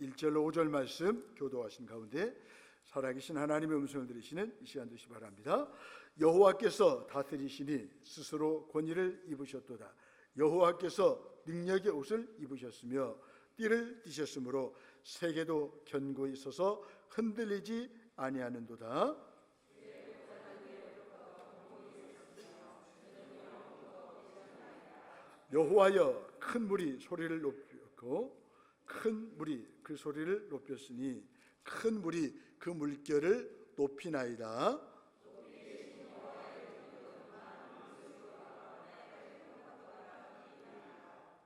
1절로 5절 말씀 교도하신 가운데 살아계신 하나님의 음성을 들으시는 이 시간 되시기 바랍니다. 여호와께서 다스리시니 스스로 권위를 입으셨도다. 여호와께서 능력의 옷을 입으셨으며 띠를 띠셨으므로 세계도 견고히 서서 흔들리지 아니하는도다. 여호와여, 큰 물이 소리를 높였고 큰 물이 그 소리를 높였으니 큰 물이 그 물결을 높이나이다.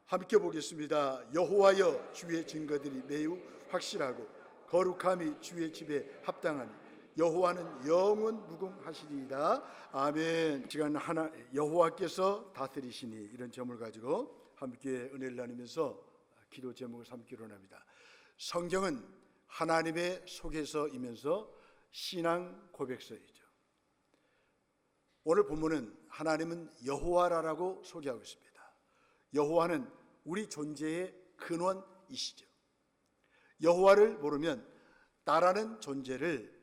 함께 보겠습니다. 여호와여, 주의 증거들이 매우 확실하고 거룩함이 주의 집에 합당하니 여호와는 영원 무궁하시리이다. 아멘. 시간 하나, 여호와께서 다스리시니, 이런 점을 가지고 함께 은혜를 나누면서 기도 제목을 삼기로 합니다. 성경은 하나님의 속에서이면서 신앙 고백서이죠. 오늘 본문은 하나님은 여호와라고 소개하고 있습니다. 여호와는 우리 존재의 근원이시죠. 여호와를 모르면 나라는 존재를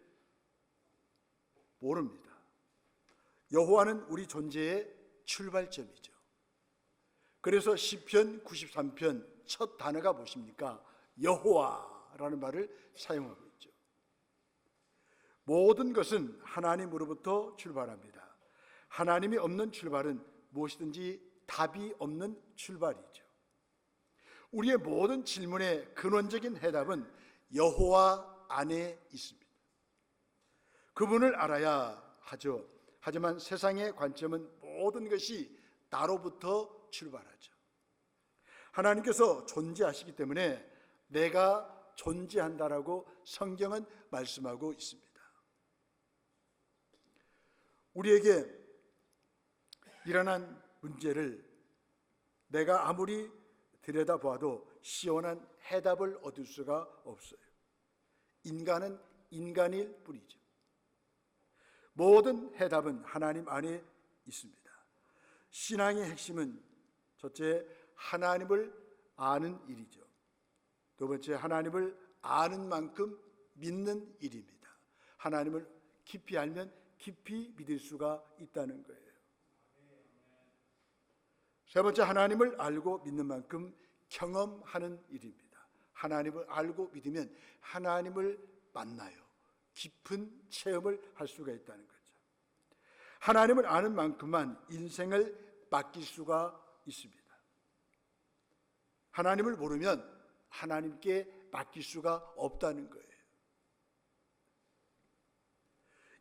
모릅니다. 여호와는 우리 존재의 출발점이죠. 그래서 시편 93편 첫 단어가 무엇입니까? 여호와라는 말을 사용하고 있죠. 모든 것은 하나님으로부터 출발합니다. 하나님이 없는 출발은 무엇이든지 답이 없는 출발이죠. 우리의 모든 질문의 근원적인 해답은 여호와 안에 있습니다. 그분을 알아야 하죠. 하지만 세상의 관점은 모든 것이 나로부터 출발하죠. 하나님께서 존재하시기 때문에 내가 존재한다라고 성경은 말씀하고 있습니다. 우리에게 일어난 문제를 내가 아무리 들여다봐도 시원한 해답을 얻을 수가 없어요. 인간은 인간일 뿐이죠. 모든 해답은 하나님 안에 있습니다. 신앙의 핵심은 첫째, 하나님을 아는 일이죠. 두 번째, 하나님을 아는 만큼 믿는 일입니다. 하나님을 깊이 알면 깊이 믿을 수가 있다는 거예요. 세 번째, 하나님을 알고 믿는 만큼 경험하는 일입니다. 하나님을 알고 믿으면 하나님을 만나요. 깊은 체험을 할 수가 있다는 거죠. 하나님을 아는 만큼만 인생을 맡길 수가 있습니다. 하나님을 모르면 하나님께 맡길 수가 없다는 거예요.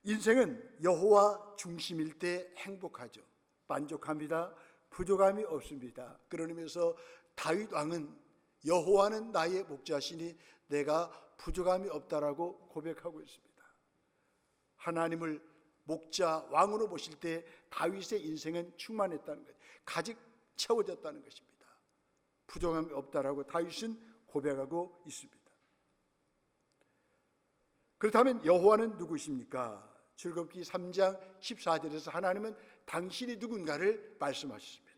인생은 여호와 중심일 때 행복하죠. 만족합니다. 부족함이 없습니다. 그런 의미에서 다윗 왕은 여호와는 나의 목자시니 내가 부족함이 없다라고 고백하고 있습니다. 하나님을 목자 왕으로 모실 때 다윗의 인생은 충만했다는 거예요. 가득 채워졌다는 것입니다. 부족함이 없다라고 다윗은 고백하고 있습니다. 그렇다면 여호와는 누구십니까? 출애굽기 3장 14절에서 하나님은 당신이 누군가를 말씀하셨습니다.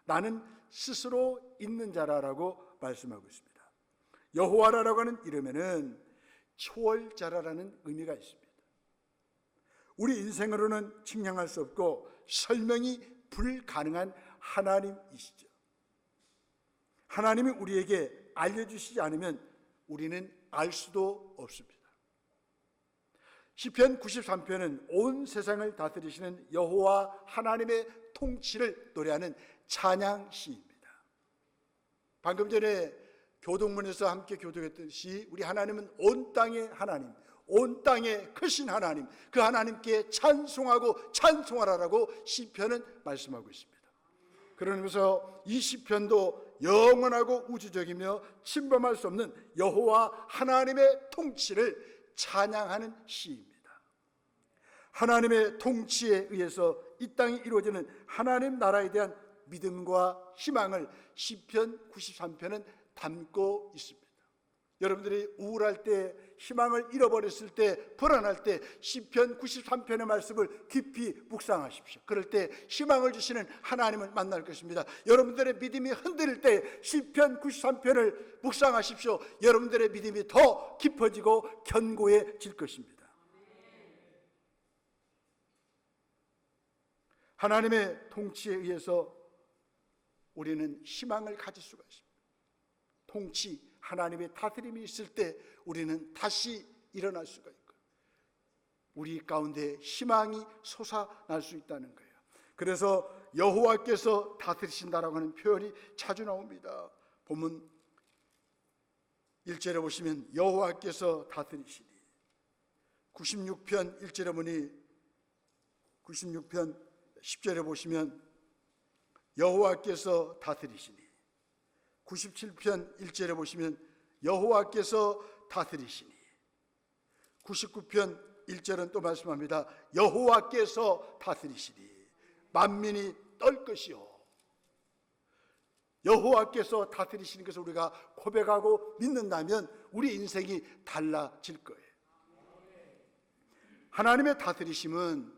나는 스스로 있는 자라라고 말씀하고 있습니다. 여호와라고 하는 이름에는 초월자라라는 의미가 있습니다. 우리 인생으로는 측량할 수 없고 설명이 불가능한 하나님이시죠. 하나님이 우리에게 알려주시지 않으면 우리는 알 수도 없습니다. 시편 93편은 온 세상을 다스리시는 여호와 하나님의 통치를 노래하는 찬양시입니다. 방금 전에 교동문에서 함께 교독했듯이 우리 하나님은 온 땅의 하나님, 온 땅에 크신 하나님, 그 하나님께 찬송하고 찬송하라라고 시편은 말씀하고 있습니다. 그러면서 이 시편도 영원하고 우주적이며 침범할 수 없는 여호와 하나님의 통치를 찬양하는 시입니다. 하나님의 통치에 의해서 이 땅이 이루어지는 하나님 나라에 대한 믿음과 희망을 시편 93편은 담고 있습니다. 여러분들이 우울할 때, 희망을 잃어버렸을 때, 불안할 때 시편 93편의 말씀을 깊이 묵상하십시오. 그럴 때 희망을 주시는 하나님을 만날 것입니다. 여러분들의 믿음이 흔들릴 때 시편 93편을 묵상하십시오. 여러분들의 믿음이 더 깊어지고 견고해질 것입니다. 하나님의 통치에 의해서 우리는 희망을 가질 수가 있습니다. 통치, 하나님의 다스림이 있을 때 우리는 다시 일어날 수가 있고 우리 가운데 희망이 솟아날 수 있다는 거예요. 그래서 여호와께서 다스리신다라고 하는 표현이 자주 나옵니다. 본문 1절에 보시면 여호와께서 다스리시니, 96편 1절에 보니 96편 10절에 보시면 여호와께서 다스리시니, 97편 1절에 보시면 여호와께서 다스리시니, 99편 1절은 또 말씀합니다. 여호와께서 다스리시니 만민이 떨 것이요. 여호와께서 다스리시는 것을 우리가 고백하고 믿는다면 우리 인생이 달라질 거예요. 하나님의 다스리심은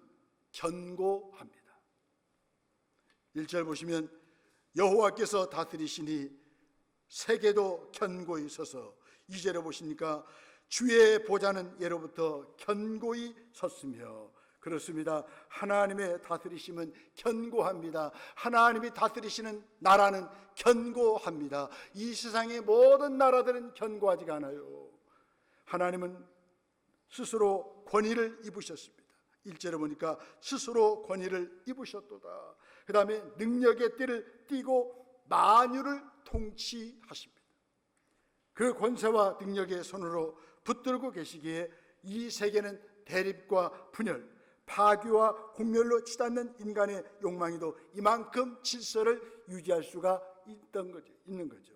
견고합니다. 1절 보시면 여호와께서 다스리시니 세계도 견고히 서서, 2절에 보시니까 주의 보좌는 예로부터 견고히 섰으며. 그렇습니다. 하나님의 다스리심은 견고합니다. 하나님이 다스리시는 나라는 견고합니다. 이 세상의 모든 나라들은 견고하지가 않아요. 하나님은 스스로 권위를 입으셨습니다. 1절에 보니까 스스로 권위를 입으셨도다. 그 다음에 능력의 띠를 띠고 만유를 통치하십니다. 그 권세와 능력의 손으로 붙들고 계시기에 이 세계는 대립과 분열, 파괴와 공멸로 치닫는 인간의 욕망에도 이만큼 질서를 유지할 수가 있는 거죠.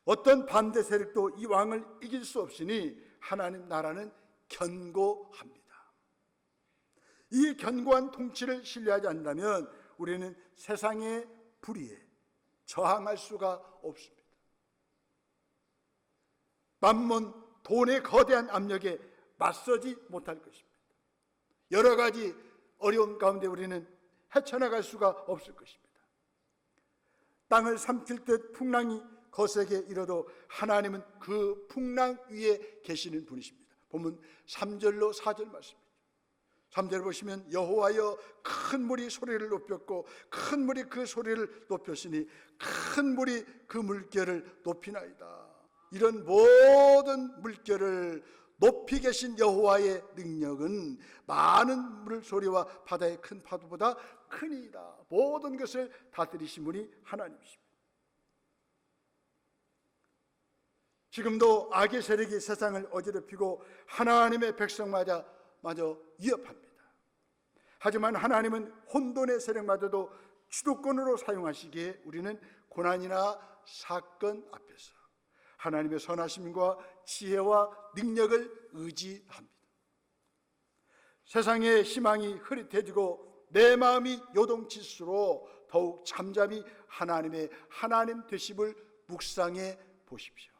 어떤 반대 세력도 이 왕을 이길 수 없으니 하나님 나라는 견고합니다. 이 견고한 통치를 신뢰하지 않는다면 우리는 세상의 불의에 저항할 수가 없습니다. 만몬, 돈의 거대한 압력에 맞서지 못할 것입니다. 여러 가지 어려움 가운데 우리는 헤쳐나갈 수가 없을 것입니다. 땅을 삼킬 듯 풍랑이 거세게 일어도 하나님은 그 풍랑 위에 계시는 분이십니다. 보면 3절로 4절 말씀입니다. 3절 보시면 여호와여 큰 물이 소리를 높였고 큰 물이 그 소리를 높였으니 큰 물이 그 물결을 높이나이다. 이런 모든 물결을 높이 계신 여호와의 능력은 많은 물소리와 바다의 큰 파도보다 크니이다. 모든 것을 다스리신 분이 하나님이십니다. 지금도 악의 세력이 세상을 어지럽히고 하나님의 백성마저 위협합니다. 하지만 하나님은 혼돈의 세력마저도 주도권으로 사용하시기에 우리는 고난이나 사건 앞에서 하나님의 선하심과 지혜와 능력을 의지합니다. 세상의 희망이 흐릿해지고 내 마음이 요동칠수록 더욱 잠잠히 하나님의 하나님 되심을 묵상해 보십시오.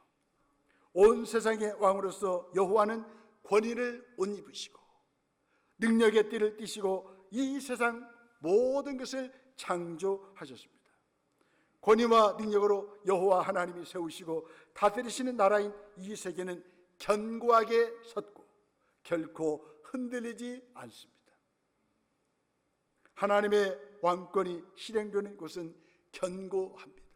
온 세상의 왕으로서 여호와는 권위를 옷 입으시고 능력의 띠를 띠시고 이 세상 모든 것을 창조하셨습니다. 권위와 능력으로 여호와 하나님이 세우시고 다스리시는 나라인 이 세계는 견고하게 섰고 결코 흔들리지 않습니다. 하나님의 왕권이 실행되는 곳은 견고합니다.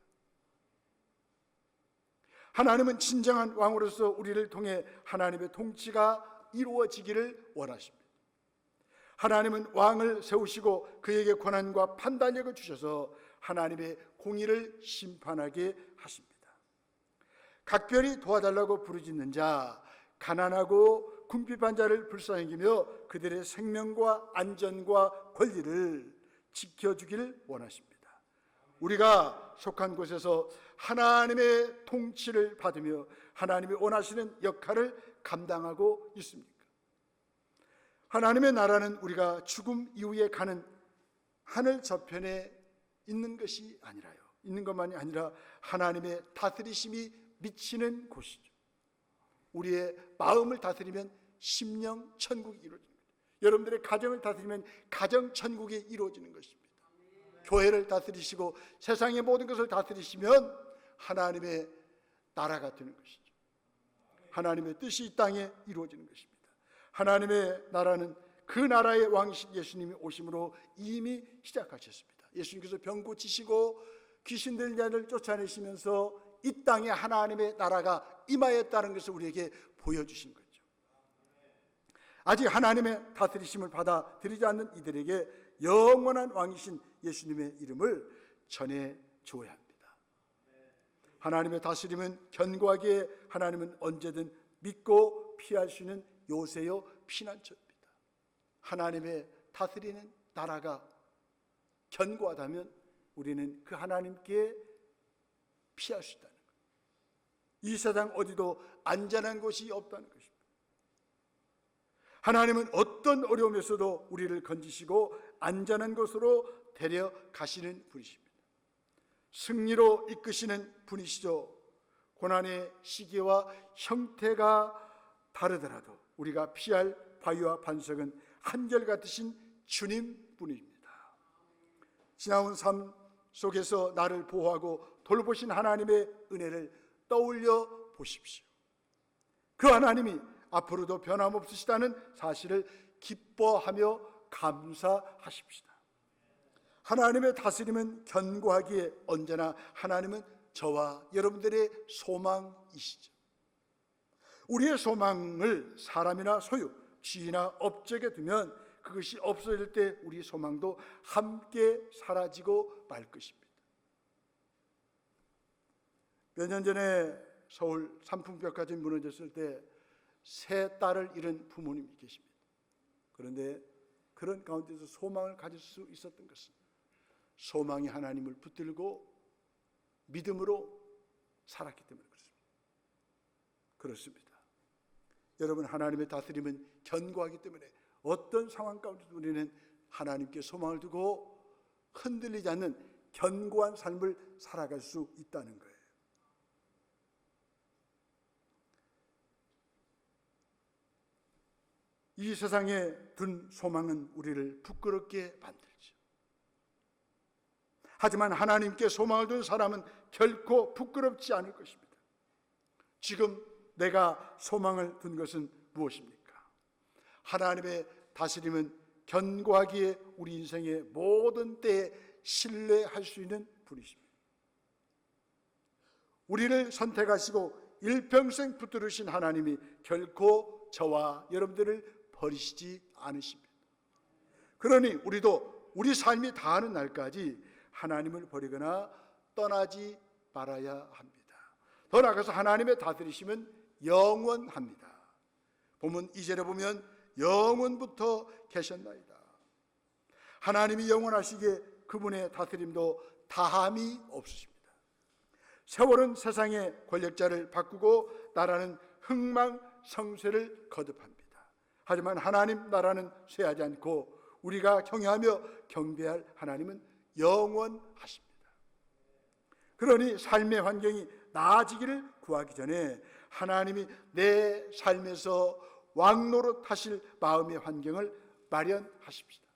하나님은 진정한 왕으로서 우리를 통해 하나님의 통치가 이루어지기를 원하십니다. 하나님은 왕을 세우시고 그에게 권한과 판단력을 주셔서 하나님의 공의를 심판하게 하십니다. 각별히 도와달라고 부르짖는 자, 가난하고 궁핍한 자를 불쌍히 여기며 그들의 생명과 안전과 권리를 지켜주기를 원하십니다. 우리가 속한 곳에서 하나님의 통치를 받으며 하나님이 원하시는 역할을 감당하고 있습니까? 하나님의 나라는 우리가 죽음 이후에 가는 하늘 저편에 있는 것만이 아니라 하나님의 다스리심이 미치는 곳이죠. 우리의 마음을 다스리면 심령 천국이 이루어지는 거예요. 여러분들의 가정을 다스리면 가정 천국이 이루어지는 것입니다. 교회를 다스리시고 세상의 모든 것을 다스리시면 하나님의 나라가 되는 것이죠. 하나님의 뜻이 이 땅에 이루어지는 것입니다. 하나님의 나라는 그 나라의 왕이신 예수님이 오심으로 이미 시작하셨습니다. 예수님께서 병 고치시고 귀신 들린 자를 쫓아내시면서 이 땅에 하나님의 나라가 임하였다는 것을 우리에게 보여주신 거죠. 아직 하나님의 다스리심을 받아들이지 않는 이들에게 영원한 왕이신 예수님의 이름을 전해 주어야 합니다. 하나님의 다스림은 견고하게, 하나님은 언제든 믿고 피할 수 있는 요새요 피난처입니다. 하나님의 다스리는 나라가 견고하다면 우리는 그 하나님께 피할 수 있다는 거예요. 이 세상 어디도 안전한 곳이 없다는 것입니다. 하나님은 어떤 어려움에서도 우리를 건지시고 안전한 곳으로 데려가시는 분이십니다. 승리로 이끄시는 분이시죠. 고난의 시기와 형태가 다르더라도 우리가 피할 바위와 반석은 한결같으신 주님뿐입니다. 지나온 삶 속에서 나를 보호하고 돌보신 하나님의 은혜를 떠올려 보십시오. 그 하나님이 앞으로도 변함없으시다는 사실을 기뻐하며 감사하십시다. 하나님의 다스림은 견고하기에 언제나 하나님은 저와 여러분들의 소망이시죠. 우리의 소망을 사람이나 소유, 쥐나 업적에 두면 그것이 없어질 때 우리 소망도 함께 사라지고 말 것입니다. 몇 년 전에 서울 삼풍벽까지 무너졌을 때 세 딸을 잃은 부모님이 계십니다. 그런데 그런 가운데서 소망을 가질 수 있었던 것은 소망이 하나님을 붙들고 믿음으로 살았기 때문에 그렇습니다. 여러분, 하나님의 다스림은 견고하기 때문에 어떤 상황 가운데도 우리는 하나님께 소망을 두고 흔들리지 않는 견고한 삶을 살아갈 수 있다는 거예요. 이 세상에 둔 소망은 우리를 부끄럽게 만들죠. 하지만 하나님께 소망을 둔 사람은 결코 부끄럽지 않을 것입니다. 지금 내가 소망을 둔 것은 무엇입니까? 하나님의 다스림은 견고하기에 우리 인생의 모든 때에 신뢰할 수 있는 분이십니다. 우리를 선택하시고 일평생 붙들으신 하나님이 결코 저와 여러분들을 버리시지 않으십니다. 그러니 우리도 우리 삶이 다하는 날까지 하나님을 버리거나 떠나지 말아야 합니다. 더 나아가서 하나님의 다스리심은 영원합니다. 본문 2절에 보면 영원부터 계셨나이다. 하나님이 영원하시기에 그분의 다스림도 다함이 없으십니다. 세월은 세상의 권력자를 바꾸고 나라는 흥망성쇠를 거듭합니다. 하지만 하나님 나라는 쇠하지 않고 우리가 경외하며 경배할 하나님은 영원하십니다. 그러니 삶의 환경이 나아지기를 구하기 전에 하나님이 내 삶에서 왕노릇 하실 마음의 환경을 마련하십시다.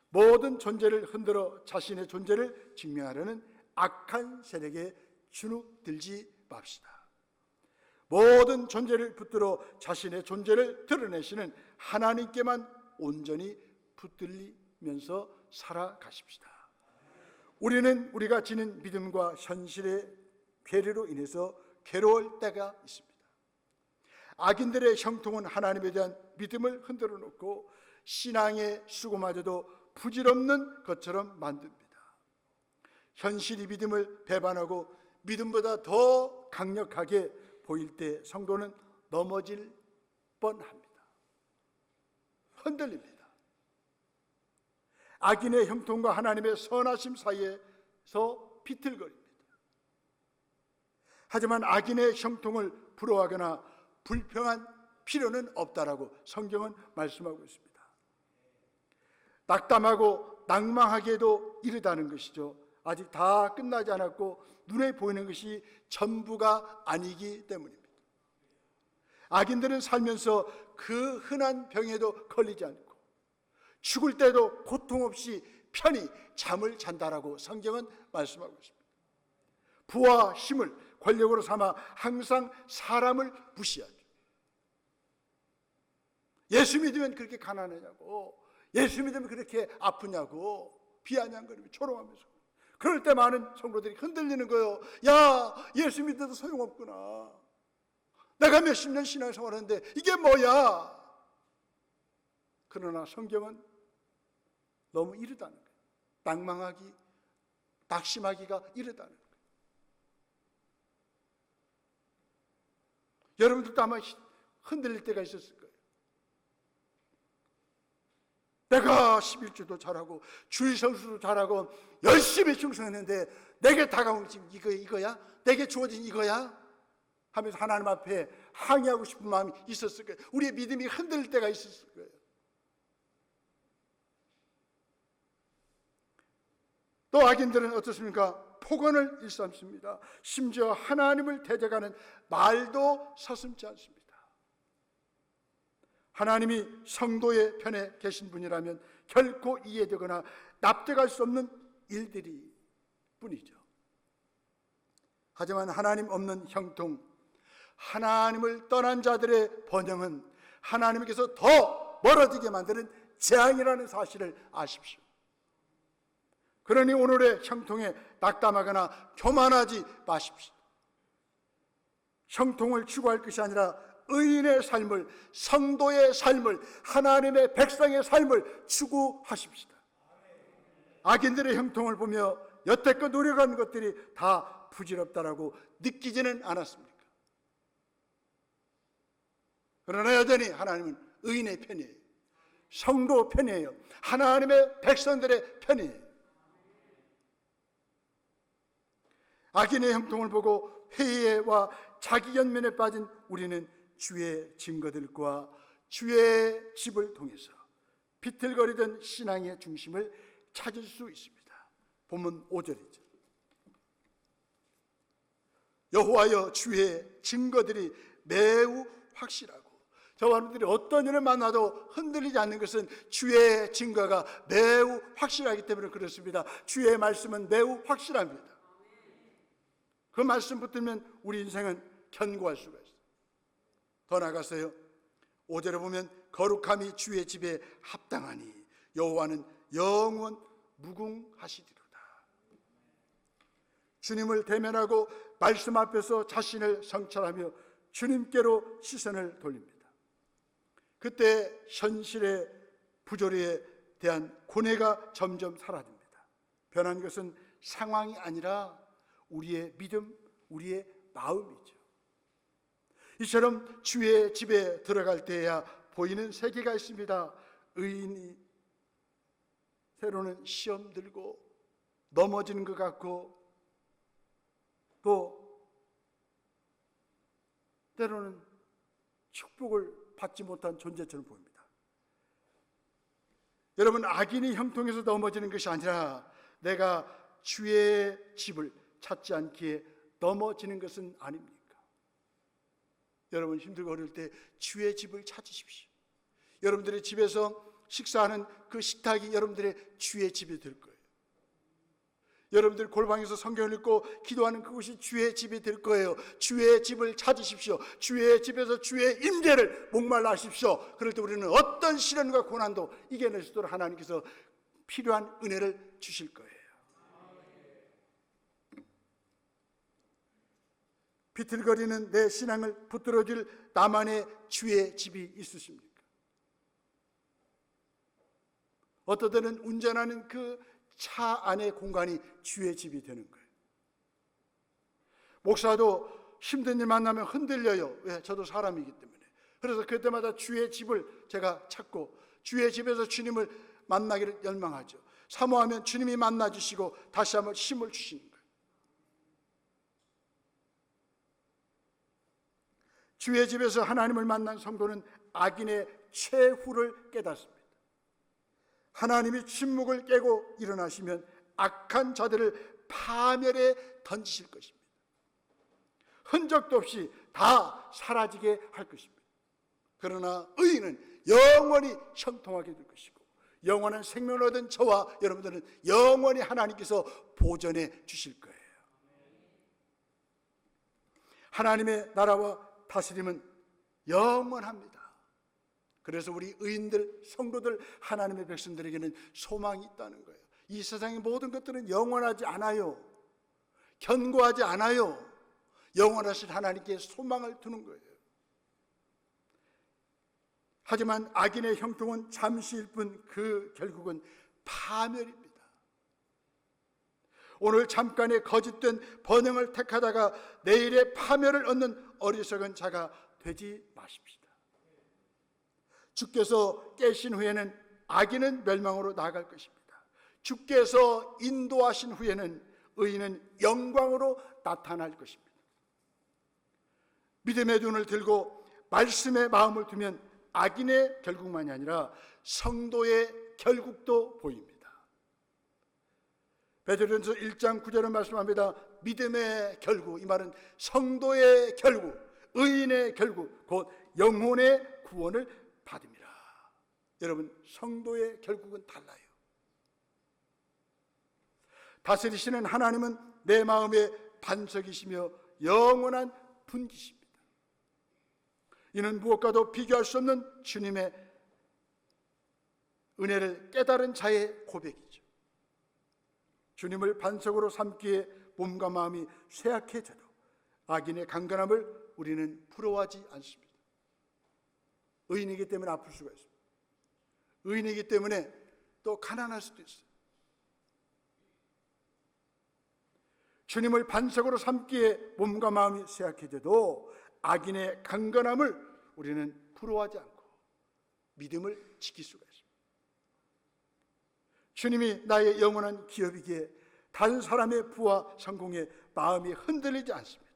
모든 존재를 흔들어 자신의 존재를 증명하려는 악한 세력에 주눅들지 맙시다. 모든 존재를 붙들어 자신의 존재를 드러내시는 하나님께만 온전히 붙들리면서 살아가십시다. 우리는 우리가 지닌 믿음과 현실의 괴리로 인해서 괴로울 때가 있습니다. 악인들의 형통은 하나님에 대한 믿음을 흔들어 놓고 신앙의 수고마저도 부질없는 것처럼 만듭니다. 현실이 믿음을 배반하고 믿음보다 더 강력하게 보일 때 성도는 넘어질 뻔합니다. 흔들립니다. 악인의 형통과 하나님의 선하심 사이에서 비틀거립니다. 하지만 악인의 형통을 부러워하거나 불평한 필요는 없다라고 성경은 말씀하고 있습니다. 낙담하고 낭망하기에도 이르다는 것이죠. 아직 다 끝나지 않았고 눈에 보이는 것이 전부가 아니기 때문입니다. 악인들은 살면서 그 흔한 병에도 걸리지 않고 죽을 때도 고통 없이 편히 잠을 잔다라고 성경은 말씀하고 있습니다. 부와 힘을 권력으로 삼아 항상 사람을 무시하죠. 예수 믿으면 그렇게 가난하냐고, 예수 믿으면 그렇게 아프냐고 비아냥거리며 조롱하면서, 그럴 때 많은 성도들이 흔들리는 거예요. 야, 예수 믿어도 소용없구나. 내가 몇십 년 신앙생활하는데 이게 뭐야? 그러나 성경은 너무 이르다는 거예요. 낭망하기, 낙심하기가 이르다는 거예요. 여러분들도 아마 흔들릴 때가 있었을 거예요. 내가 11주도 잘하고 주일 성수도 잘하고 열심히 충성했는데 내게 다가온 지금 이거야? 내게 주어진 이거야? 하면서 하나님 앞에 항의하고 싶은 마음이 있었을 거예요. 우리의 믿음이 흔들릴 때가 있었을 거예요. 또 악인들은 어떻습니까? 폭언을 일삼습니다. 심지어 하나님을 대적하는 말도 서슴지 않습니다. 하나님이 성도의 편에 계신 분이라면 결코 이해되거나 납득할 수 없는 일들이 뿐이죠. 하지만 하나님 없는 형통, 하나님을 떠난 자들의 번영은 하나님께서 더 멀어지게 만드는 재앙이라는 사실을 아십시오. 그러니 오늘의 형통에 낙담하거나 교만하지 마십시오. 형통을 추구할 것이 아니라 의인의 삶을, 성도의 삶을, 하나님의 백성의 삶을 추구하십시다. 악인들의 형통을 보며 여태껏 노력한 것들이 다 부질없다라고 느끼지는 않았습니까? 그러나 여전히 하나님은 의인의 편이에요. 성도 편이에요. 하나님의 백성들의 편이에요. 악인의 형통을 보고 회의와 자기 연면에 빠진 우리는 주의 증거들과 주의 집을 통해서 비틀거리던 신앙의 중심을 찾을 수 있습니다. 본문 5절이죠. 여호와여, 주의 증거들이 매우 확실하고, 저와 여러분들이 어떤 일을 만나도 흔들리지 않는 것은 주의 증거가 매우 확실하기 때문에 그렇습니다. 주의 말씀은 매우 확실합니다. 그 말씀 붙들면 우리 인생은 견고할 수가 있어요. 더 나아가서요, 5절에 보면 거룩함이 주의 집에 합당하니 여호와는 영원 무궁하시리로다. 주님을 대면하고 말씀 앞에서 자신을 성찰하며 주님께로 시선을 돌립니다. 그때 현실의 부조리에 대한 고뇌가 점점 사라집니다. 변한 것은 상황이 아니라 우리의 믿음, 우리의 마음이죠. 이처럼 주의 집에 들어갈 때야 보이는 세계가 있습니다. 의인이 때로는 시험 들고 넘어지는 것 같고, 또 때로는 축복을 받지 못한 존재처럼 보입니다. 여러분, 악인이 형통에서 넘어지는 것이 아니라 내가 주의 집을 찾지 않기에 넘어지는 것은 아닙니까? 여러분, 힘들고 어려울 때 주의 집을 찾으십시오. 여러분들의 집에서 식사하는 그 식탁이 여러분들의 주의 집이 될 거예요. 여러분들 골방에서 성경을 읽고 기도하는 그곳이 주의 집이 될 거예요. 주의 집을 찾으십시오. 주의 집에서 주의 임재를 목말라 하십시오. 그럴 때 우리는 어떤 시련과 고난도 이겨낼 수 있도록 하나님께서 필요한 은혜를 주실 거예요. 비틀거리는 내 신앙을 붙들어줄 나만의 주의 집이 있으십니까? 어떨 때는 운전하는 그 차 안의 공간이 주의 집이 되는 거예요. 목사도 힘든 일 만나면 흔들려요. 왜? 저도 사람이기 때문에. 그래서 그때마다 주의 집을 제가 찾고 주의 집에서 주님을 만나기를 열망하죠. 사모하면 주님이 만나주시고 다시 한번 힘을 주시는 거예요. 주의 집에서 하나님을 만난 성도는 악인의 최후를 깨닫습니다. 하나님이 침묵을 깨고 일어나시면 악한 자들을 파멸에 던지실 것입니다. 흔적도 없이 다 사라지게 할 것입니다. 그러나 의인은 영원히 형통하게 될 것이고, 영원한 생명을 얻은 저와 여러분들은 영원히 하나님께서 보존해 주실 거예요. 하나님의 나라와 다스림은 영원합니다. 그래서 우리 의인들, 성도들, 하나님의 백성들에게는 소망이 있다는 거예요. 이 세상의 모든 것들은 영원하지 않아요. 견고하지 않아요. 영원하신 하나님께 소망을 두는 거예요. 하지만 악인의 형통은 잠시일 뿐 그 결국은 파멸입니다. 오늘 잠깐의 거짓된 번영을 택하다가 내일의 파멸을 얻는 어리석은 자가 되지 마십시다. 주께서 깨신 후에는 악인은 멸망으로 나아갈 것입니다. 주께서 인도하신 후에는 의인은 영광으로 나타날 것입니다. 믿음의 눈을 들고 말씀의 마음을 두면 악인의 결국만이 아니라 성도의 결국도 보입니다. 베드로전서 1장 9절은 말씀합니다. 믿음의 결국, 이 말은 성도의 결국, 의인의 결국, 곧 영혼의 구원을 받음이라. 여러분, 성도의 결국은 달라요. 다스리시는 하나님은 내 마음의 반석이시며 영원한 분기십니다. 이는 무엇과도 비교할 수 없는 주님의 은혜를 깨달은 자의 고백이죠. 주님을 반석으로 삼기에 몸과 마음이 쇠약해져도 악인의 강건함을 우리는 부러워하지 않습니다. 의인이기 때문에 아플 수가 있습니다. 의인이기 때문에 또 가난할 수도 있어요. 주님을 반석으로 삼기에 몸과 마음이 쇠약해져도 악인의 강건함을 우리는 부러워하지 않고 믿음을 지킬 수가 있습니다. 주님이 나의 영원한 기업이기에 다른 사람의 부와 성공에 마음이 흔들리지 않습니다.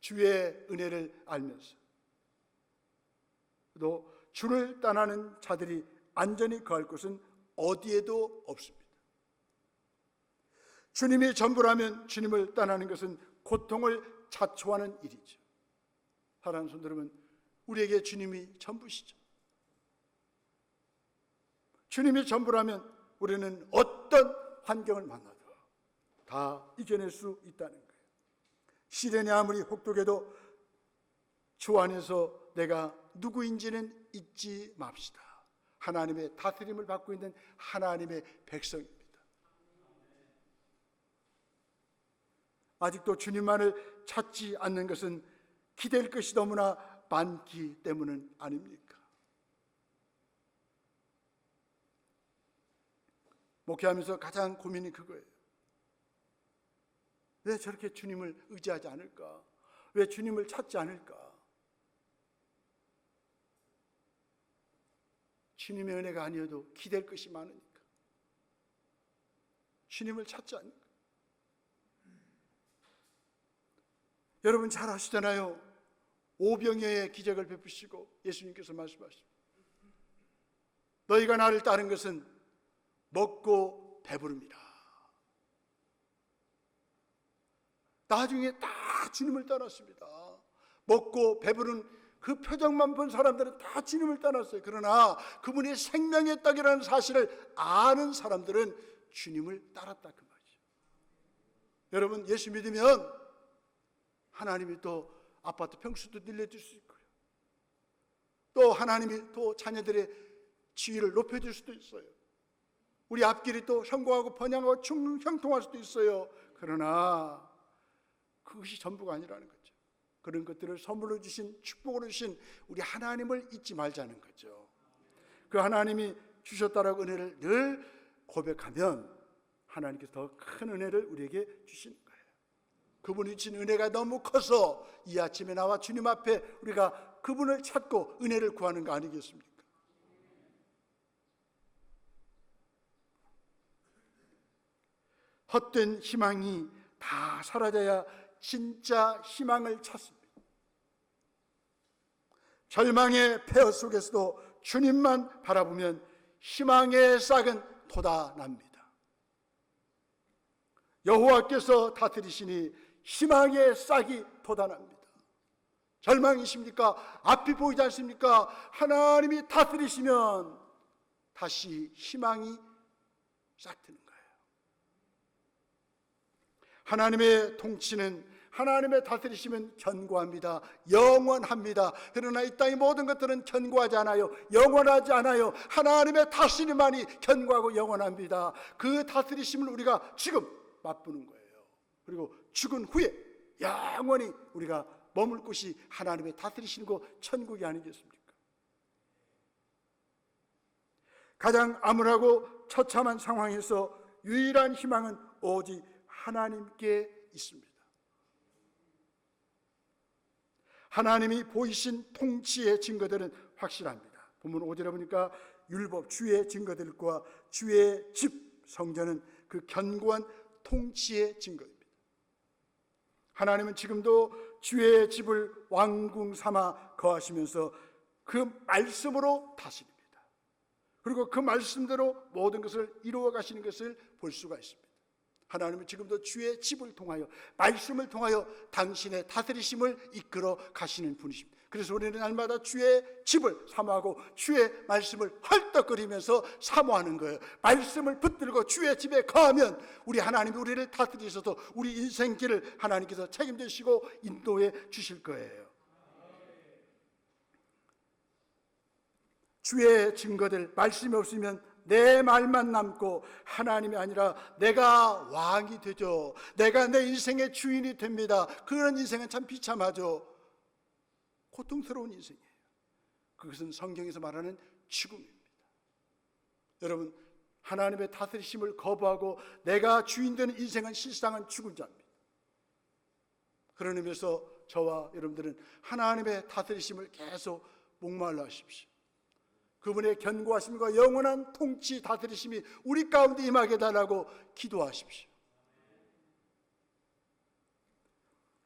주의 은혜를 알면서 또 주를 떠나는 자들이 안전히 거할 곳은 어디에도 없습니다. 주님이 전부라면 주님을 떠나는 것은 고통을 자초하는 일이죠. 사랑하는 성도 여러분, 우리에게 주님이 전부시죠. 주님이 전부라면 우리는 어떤 환경을 만나도 다 이겨낼 수 있다는 거예요. 시련이 아무리 혹독해도 주 안에서 내가 누구인지는 잊지 맙시다. 하나님의 다스림을 받고 있는 하나님의 백성입니다. 아직도 주님만을 찾지 않는 것은 기댈 것이 너무나 많기 때문은 아닙니까? 목회하면서 가장 고민이 그거예요. 왜 저렇게 주님을 의지하지 않을까? 왜 주님을 찾지 않을까? 주님의 은혜가 아니어도 기댈 것이 많으니까. 주님을 찾지 않을까? 여러분 잘 아시잖아요. 오병이어의 기적을 베푸시고 예수님께서 말씀하십니다. 너희가 나를 따른 것은 먹고 배부릅니다. 나중에 다 주님을 따랐습니다. 먹고 배부른 그 표정만 본 사람들은 다 주님을 따랐어요. 그러나 그분이 생명의 떡이라는 사실을 아는 사람들은 주님을 따랐다 그 말이죠. 여러분 예수 믿으면 하나님이 또 아파트 평수도 늘려줄 수 있고요. 또 하나님이 또 자녀들의 지위를 높여줄 수도 있어요. 우리 앞길이 또 성공하고 번영하고 형통할 수도 있어요. 그러나 그것이 전부가 아니라는 거죠. 그런 것들을 선물로 주신, 축복으로 주신 우리 하나님을 잊지 말자는 거죠. 그 하나님이 주셨다라고 은혜를 늘 고백하면 하나님께서 더 큰 은혜를 우리에게 주시는 거예요. 그분이 주신 은혜가 너무 커서 이 아침에 나와 주님 앞에 우리가 그분을 찾고 은혜를 구하는 거 아니겠습니까? 헛된 희망이 다 사라져야 진짜 희망을 찾습니다. 절망의 폐허 속에서도 주님만 바라보면 희망의 싹은 돋아납니다. 여호와께서 다스리시니 희망의 싹이 돋아납니다. 절망이십니까? 앞이 보이지 않습니까? 하나님이 다스리시면 다시 희망이 싹 트는 거예요. 하나님의 통치는, 하나님의 다스리심은 견고합니다. 영원합니다. 그러나 이 땅의 모든 것들은 견고하지 않아요. 영원하지 않아요. 하나님의 다스림만이 견고하고 영원합니다. 그 다스리심을 우리가 지금 맛보는 거예요. 그리고 죽은 후에 영원히 우리가 머물 곳이 하나님의 다스리시고 천국이 아니겠습니까? 가장 암울하고 처참한 상황에서 유일한 희망은 오직 하나님께 있습니다. 하나님이 보이신 통치의 증거들은 확실합니다. 본문 5절에 보니까 율법, 주의 증거들과 주의 집, 성전은 그 견고한 통치의 증거입니다. 하나님은 지금도 주의 집을 왕궁 삼아 거하시면서 그 말씀으로 다스립니다. 그리고 그 말씀대로 모든 것을 이루어 가시는 것을 볼 수가 있습니다. 하나님은 지금도 주의 집을 통하여, 말씀을 통하여 당신의 다스리심을 이끌어 가시는 분이십니다. 그래서 우리는 날마다 주의 집을 사모하고 주의 말씀을 헐떡거리면서 사모하는 거예요. 말씀을 붙들고 주의 집에 거하면 우리 하나님이 우리를 다스리셔서 우리 인생길을 하나님께서 책임져 주시고 인도해 주실 거예요. 주의 증거들, 말씀이 없으면 내 말만 남고 하나님이 아니라 내가 왕이 되죠. 내가 내 인생의 주인이 됩니다. 그런 인생은 참 비참하죠. 고통스러운 인생이에요. 그것은 성경에서 말하는 죽음입니다. 여러분, 하나님의 다스리심을 거부하고 내가 주인 되는 인생은 실상은 죽은 자입니다. 그런 의미에서 저와 여러분들은 하나님의 다스리심을 계속 목말라 하십시오. 그분의 견고하심과 영원한 통치 다스리심이 우리 가운데 임하게 달라고 기도하십시오.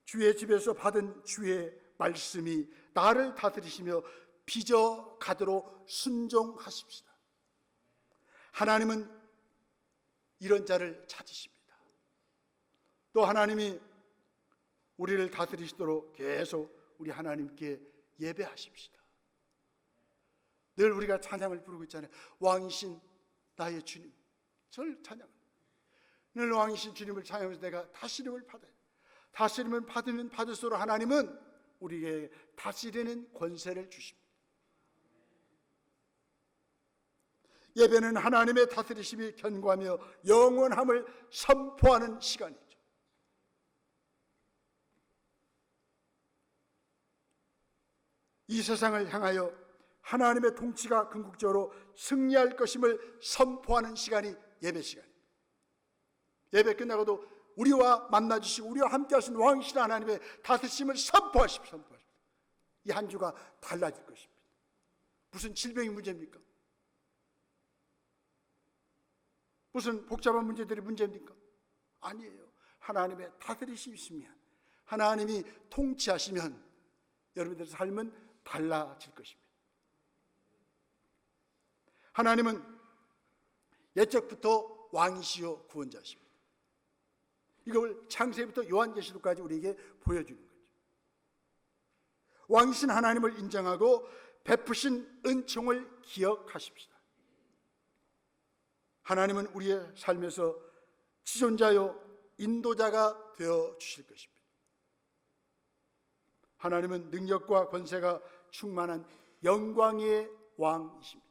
주의 집에서 받은 주의 말씀이 나를 다스리시며 빚어 가도록 순종하십시다. 하나님은 이런 자를 찾으십니다. 또 하나님이 우리를 다스리시도록 계속 우리 하나님께 예배하십시다. 늘 우리가 찬양을 부르고 있잖아요. 왕이신 나의 주님, 절 찬양. 늘 왕이신 주님을 찬양하면서 내가 다스림을 받아요. 다스림을 받으면 받을수록 하나님은 우리에게 다스리는 권세를 주십니다. 예배는 하나님의 다스리심이 견고하며 영원함을 선포하는 시간이죠. 이 세상을 향하여 하나님의 통치가 궁극적으로 승리할 것임을 선포하는 시간이 예배 시간입니다. 예배 끝나고도 우리와 만나주시고 우리와 함께 하신 왕이신 하나님의 다스림을 선포하십시오. 이 한 주가 달라질 것입니다. 무슨 질병이 문제입니까? 무슨 복잡한 문제들이 문제입니까? 아니에요. 하나님의 다스리심이 있으면, 하나님이 통치하시면 여러분들의 삶은 달라질 것입니다. 하나님은 옛적부터 왕이시요 구원자십니다. 이걸 창세기부터 요한계시록까지 우리에게 보여주는 거죠. 왕이신 하나님을 인정하고 베푸신 은총을 기억하십시다. 하나님은 우리의 삶에서 지존자요 인도자가 되어 주실 것입니다. 하나님은 능력과 권세가 충만한 영광의 왕이십니다.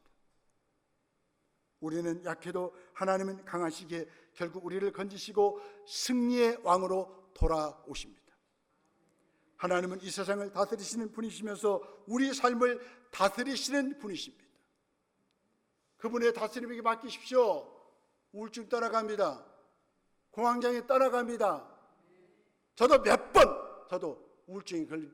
우리는 약해도 하나님은 강하시기에 결국 우리를 건지시고 승리의 왕으로 돌아오십니다. 하나님은 이 세상을 다스리시는 분이시면서 우리 삶을 다스리시는 분이십니다. 그분의 다스림에게 맡기십시오. 우울증 따라갑니다. 공황장애 따라갑니다. 저도 몇 번 우울증에 걸릴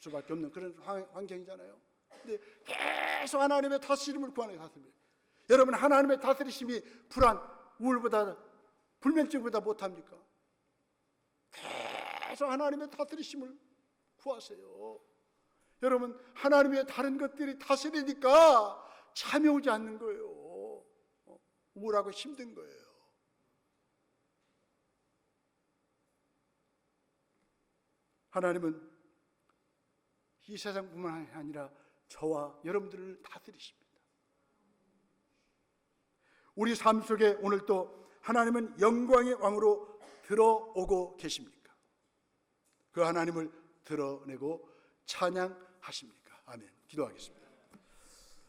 수밖에 없는 그런 환경이잖아요. 근데 계속 하나님의 다스림을 구하는 다스림. 여러분, 하나님의 다스리심이 불안, 우울보다, 불면증보다 못합니까? 계속 하나님의 다스리심을 구하세요. 여러분, 하나님의 다른 것들이 다스리니까 잠이 오지 않는 거예요. 우울하고 힘든 거예요. 하나님은 이 세상뿐만 아니라 저와 여러분들을 다스리십니다. 우리 삶 속에 오늘 또 하나님은 영광의 왕으로 들어오고 계십니까? 그 하나님을 드러내고 찬양하십니까? 아멘. 기도하겠습니다.